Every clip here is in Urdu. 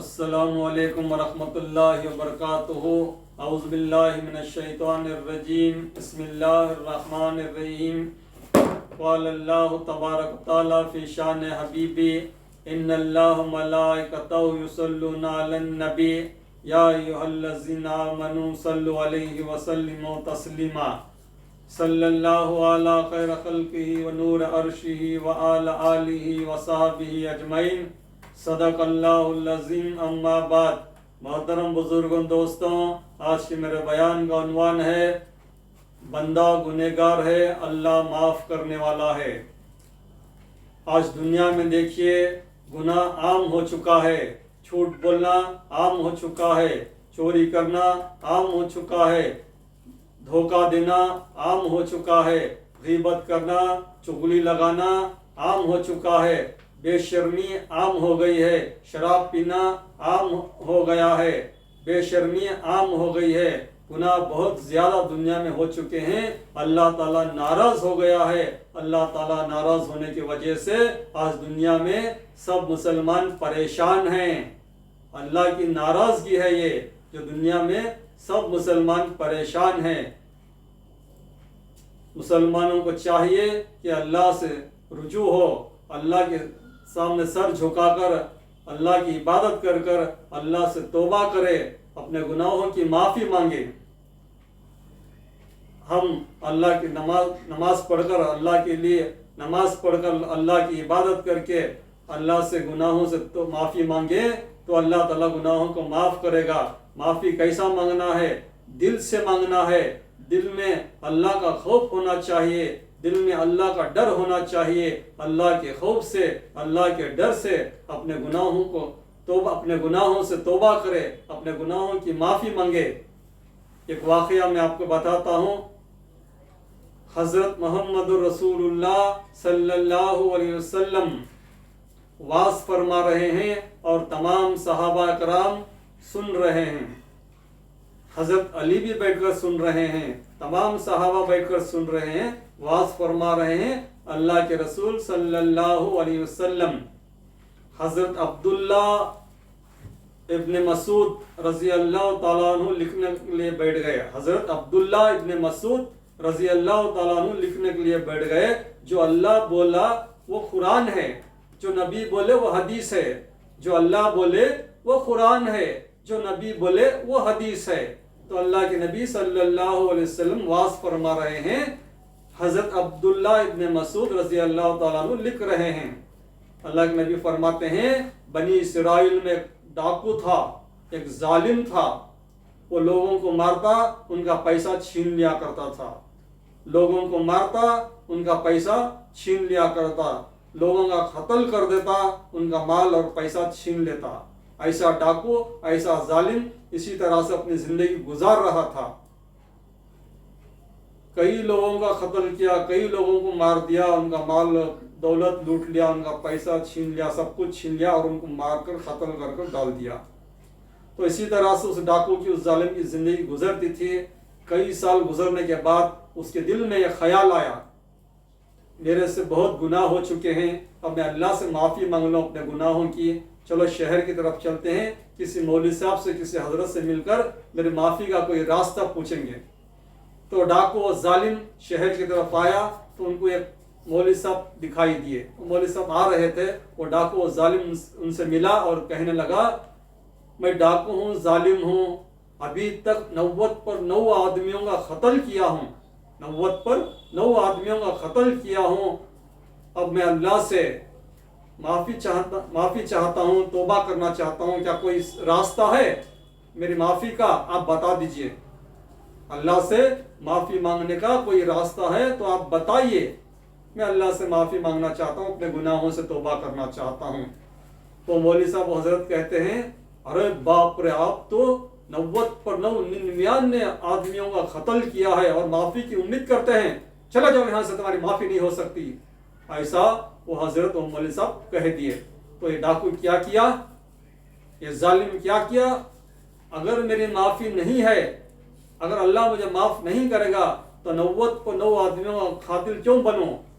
السلام علیکم ورحمۃ اللہ وبرکاتہ۔ اعوذ باللہ من الشیطان الرجیم، بسم اللہ الرحمن الرحیم۔ قال اللہ تبارک تعالی فی شان حبیبی، ان اللہ ملائکتہ یصلون علی النبی یا ایھا الذین آمنوا صلوا علیہ وسلموا تسلیما۔ صلی اللہ علی خیر خلقہ ونور عرشہ وعلی آلہ وصحبہ اجمعین۔ صدق اللہ العظیم۔ اما بعد، محترم بزرگوں، دوستوں، آج کے میرے بیان کا عنوان ہے بندہ گنہگار ہے، اللہ معاف کرنے والا ہے۔ آج دنیا میں دیکھیے گناہ عام ہو چکا ہے، جھوٹ بولنا عام ہو چکا ہے، چوری کرنا عام ہو چکا ہے، دھوکہ دینا عام ہو چکا ہے، غیبت کرنا، چغلی لگانا عام ہو چکا ہے، بے شرمی عام ہو گئی ہے، شراب پینا عام ہو گیا ہے، بے شرمی عام ہو گئی ہے، گناہ بہت زیادہ دنیا میں ہو چکے ہیں۔ اللہ تعالیٰ ناراض ہو گیا ہے۔ اللہ تعالیٰ ناراض ہونے کی وجہ سے آج دنیا میں سب مسلمان پریشان ہیں۔ اللہ کی ناراضگی ہے یہ، جو دنیا میں سب مسلمان پریشان ہیں۔ مسلمانوں کو چاہیے کہ اللہ سے رجوع ہو، اللہ کے سامنے سر جھکا کر اللہ کی عبادت کر کر اللہ سے توبہ کرے، اپنے گناہوں کی معافی مانگے۔ ہم اللہ کی نماز پڑھ کر اللہ کے لیے نماز پڑھ کر اللہ کی عبادت کر کے اللہ سے گناہوں سے تو معافی مانگے تو اللہ تعالیٰ گناہوں کو معاف کرے گا۔ معافی کیسا مانگنا ہے؟ دل سے مانگنا ہے۔ دل میں اللہ کا خوف ہونا چاہیے، دل میں اللہ کا ڈر ہونا چاہیے۔ اللہ کے خوف سے، اللہ کے ڈر سے اپنے گناہوں سے توبہ کرے، اپنے گناہوں کی معافی مانگے۔ ایک واقعہ میں آپ کو بتاتا ہوں۔ حضرت محمد رسول اللہ صلی اللہ علیہ وسلم واعظ فرما رہے ہیں اور تمام صحابہ کرام سن رہے ہیں۔ حضرت علی بھی بیٹھ کر سن رہے ہیں، تمام صحابہ بیٹھ کر سن رہے ہیں، واعظ فرما رہے ہیں اللہ کے رسول صلی اللہ علیہ وسلم۔ حضرت عبداللہ ابن مسعود رضی اللہ تعالیٰ عنہ لکھنے کے لیے بیٹھ گئے۔ حضرت عبداللہ ابن مسعود رضی اللہ تعالیٰ عنہ لکھنے کے لیے بیٹھ گئے۔ جو اللہ بولا وہ قرآن ہے، جو نبی بولے وہ حدیث ہے۔ جو اللہ بولے وہ قرآن ہے، جو نبی بولے وہ حدیث ہے۔ تو اللہ کے نبی صلی اللہ علیہ وسلم واعظ فرما رہے ہیں، حضرت عبداللہ ابن مسعود رضی اللہ تعالیٰ عنہ لکھ رہے ہیں۔ اللہ کے نبی فرماتے ہیں، بنی اسرائیل میں ایک ڈاکو تھا، ایک ظالم تھا، وہ لوگوں کو مارتا، ان کا پیسہ چھین لیا کرتا تھا۔ لوگوں کو مارتا، ان کا پیسہ چھین لیا کرتا، لوگوں کا قتل کر دیتا، ان کا مال اور پیسہ چھین لیتا۔ ایسا ڈاکو، ایسا ظالم اسی طرح سے اپنی زندگی گزار رہا تھا۔ کئی لوگوں کا قتل کیا، کئی لوگوں کو مار دیا، ان کا مال دولت لوٹ لیا، ان کا پیسہ چھین لیا، سب کچھ چھین لیا اور ان کو مار کر قتل کر کر ڈال دیا۔ تو اسی طرح سے اس ڈاکو کی، اس ظالم کی زندگی گزرتی تھی۔ کئی سال گزرنے کے بعد اس کے دل میں یہ خیال آیا، میرے سے بہت گناہ ہو چکے ہیں، اب میں اللہ سے معافی مانگ لوں اپنے گناہوں کی۔ چلو شہر کی طرف چلتے ہیں، کسی مولوی صاحب سے، کسی حضرت سے مل کر میرے معافی کا کوئی راستہ پوچھیں گے۔ تو ڈاکو اور ظالم شہر کی طرف آیا تو ان کو ایک مولوی صاحب دکھائی دیے۔ مولوی صاحب آ رہے تھے، وہ ڈاکو اور ظالم ان سے ملا اور کہنے لگا، میں ڈاکو ہوں، ظالم ہوں، ابھی تک 90 پر 9 آدمیوں کا قتل کیا ہوں، 90 پر 9 آدمیوں کا قتل کیا ہوں۔ اب میں اللہ سے معافی چاہتا ہوں، توبہ کرنا چاہتا ہوں، کیا کوئی راستہ ہے میری معافی کا؟ آپ بتا دیجئے۔ اللہ سے معافی مانگنے کا کوئی راستہ ہے تو آپ بتائیے، میں اللہ سے معافی مانگنا چاہتا ہوں، اپنے گناہوں سے توبہ کرنا چاہتا ہوں۔ تو مولوی صاحب حضرت کہتے ہیں، ارے باپ رے، آپ تو 90 پر 99 آدمیوں کا قتل کیا ہے اور معافی کی امید کرتے ہیں، چلا جاؤ یہاں سے، تمہاری معافی نہیں ہو سکتی۔ ایسا وہ حضرت مولوی صاحب کہہ دیے۔ تو یہ ڈاکو کیا کیا، یہ ظالم کیا کیا، اگر میری معافی نہیں ہے، اگر اللہ مجھے معاف نہیں کرے گا تو 90 پر 9 آدمیوں کا قاتل کیوں بنوں؟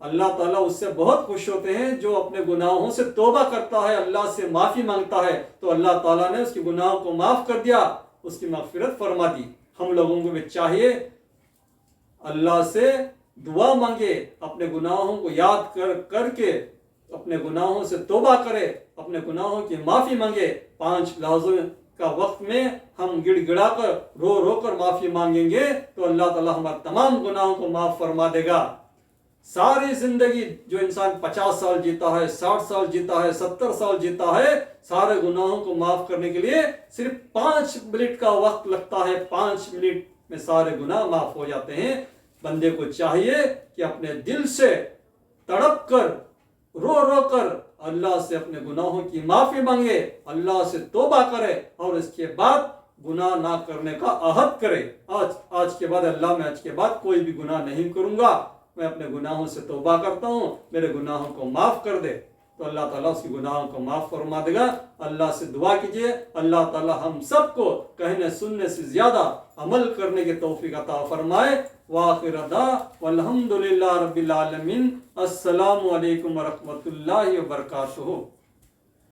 اللہ تعالیٰ اس سے بہت خوش ہوتے ہیں جو اپنے گناہوں سے توبہ کرتا ہے، اللہ سے معافی مانگتا ہے تو اللہ تعالیٰ نے اس کے گناہوں کو معاف کر دیا، اس کی مغفرت فرما دی۔ ہم لوگوں کو بھی چاہیے اللہ سے دعا مانگے، اپنے گناہوں کو یاد کر کے اپنے گناہوں سے توبہ کرے، اپنے گناہوں کی معافی مانگے۔ 5 لحظوں کا وقت میں ہم گڑ گڑا کر رو رو کر معافی مانگیں گے تو اللہ تعالیٰ ہمارے تمام گناہوں کو معاف فرما دے گا۔ ساری زندگی جو انسان 50 سال جیتا ہے، 60 سال جیتا ہے، 70 سال جیتا ہے، سارے گناہوں کو معاف کرنے کے لیے صرف 5 منٹ کا وقت لگتا ہے۔ 5 منٹ میں سارے گناہ معاف ہو جاتے ہیں۔ بندے کو چاہیے کہ اپنے دل سے تڑپ کر رو رو کر اللہ سے اپنے گناہوں کی معافی مانگے، اللہ سے توبہ کرے اور اس کے بعد گناہ نہ کرنے کا عہد کرے۔ آج کے بعد اللہ میں آج کے بعد کوئی بھی گناہ نہیں کروں گا، میں اپنے گناہوں سے توبہ کرتا ہوں، میرے گناہوں کو معاف کر دے، تو اللہ تعالیٰ اس کی گناہوں کو معاف فرما دے گا۔ اللہ سے دعا کیجئے اللہ تعالیٰ ہم سب کو کہنے سننے سے زیادہ عمل کرنے کی توفیق عطا فرمائے۔ وآخر دعوانا والحمد للہ رب العالمین۔ السلام علیکم ورحمۃ اللہ وبرکاتہ۔